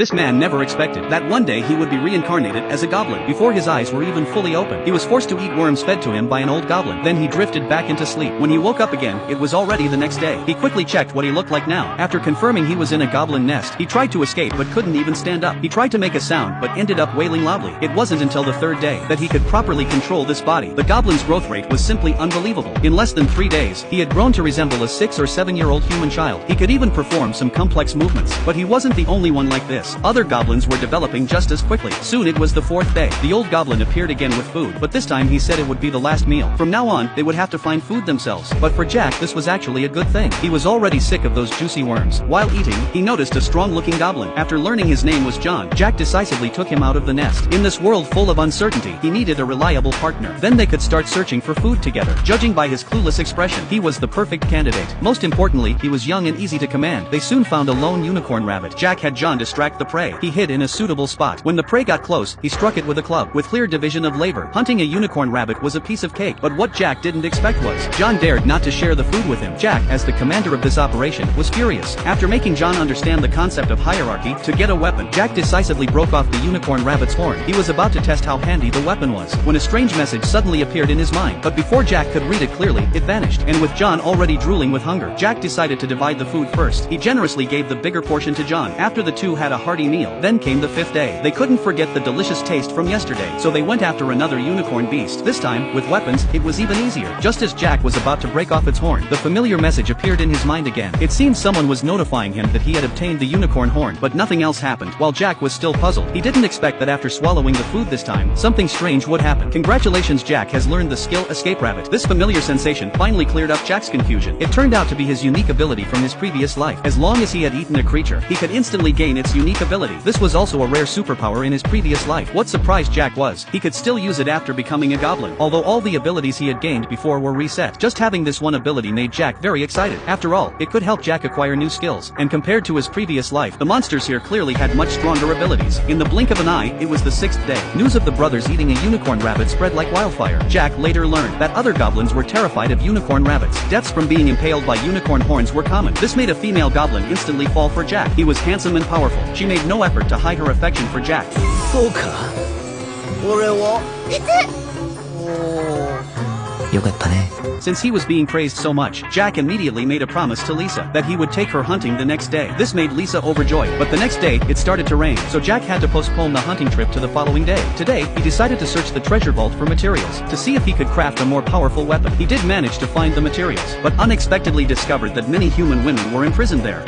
This man never expected that one day he would be reincarnated as a goblin before his eyes were even fully open. He was forced to eat worms fed to him by an old goblin. Then he drifted back into sleep. When he woke up again, it was already the next day. He quickly checked what he looked like now. After confirming he was in a goblin nest, he tried to escape but couldn't even stand up. He tried to make a sound but ended up wailing loudly. It wasn't until the third day that he could properly control this body. The goblin's growth rate was simply unbelievable. In less than 3 days, he had grown to resemble a 6 or 7-year-old human child. He could even perform some complex movements. But he wasn't the only one like this. Other goblins were developing just as quickly. Soon it was the 4th day. The old goblin appeared again with food, but this time he said it would be the last meal. From now on, they would have to find food themselves. But for Jack, this was actually a good thing. He was already sick of those juicy worms. While eating, he noticed a strong-looking goblin. After learning his name was John, Jack decisively took him out of the nest. In this world full of uncertainty, he needed a reliable partner. Then they could start searching for food together. Judging by his clueless expression, he was the perfect candidate. Most importantly, he was young and easy to command. They soon found a lone unicorn rabbit. Jack had John distract the prey. He hid in a suitable spot. When the prey got close, he struck it with a club. With clear division of labor, hunting a unicorn rabbit was a piece of cake. But what Jack didn't expect was, John dared not to share the food with him. Jack, as the commander of this operation, was furious. After making John understand the concept of hierarchy, to get a weapon, Jack decisively broke off the unicorn rabbit's horn. He was about to test how handy the weapon was, when a strange message suddenly appeared in his mind. But before Jack could read it clearly, it vanished. And with John already drooling with hunger, Jack decided to divide the food first. He generously gave the bigger portion to John. After the two had a hearty meal, then came the 5th day. They couldn't forget the delicious taste from yesterday, so they went after another unicorn beast. This time, with weapons, it was even easier. Just as Jack was about to break off its horn, the familiar message appeared in his mind again. It seemed someone was notifying him that he had obtained the unicorn horn, but nothing else happened. While Jack was still puzzled, he didn't expect that after swallowing the food this time, something strange would happen. Congratulations, Jack has learned the skill Escape Rabbit. This familiar sensation finally cleared up Jack's confusion. It turned out to be his unique ability from his previous life. As long as he had eaten a creature, he could instantly gain its unique ability. This was also a rare superpower in his previous life. What surprised Jack was, he could still use it after becoming a goblin, although all the abilities he had gained before were reset. Just having this one ability made Jack very excited. After all, it could help Jack acquire new skills, and compared to his previous life, the monsters here clearly had much stronger abilities. In the blink of an eye, it was the 6th day. News of the brothers eating a unicorn rabbit spread like wildfire. Jack later learned that other goblins were terrified of unicorn rabbits. Deaths from being impaled by unicorn horns were common. This made a female goblin instantly fall for Jack. He was handsome and powerful. She made no effort to hide her affection for Jack. そうか。俺は。よかったね。Since he was being praised so much, Jack immediately made a promise to Lisa that he would take her hunting the next day. This made Lisa overjoyed, but the next day, it started to rain, so Jack had to postpone the hunting trip to the following day. Today, he decided to search the treasure vault for materials, to see if he could craft a more powerful weapon. He did manage to find the materials, but unexpectedly discovered that many human women were imprisoned there.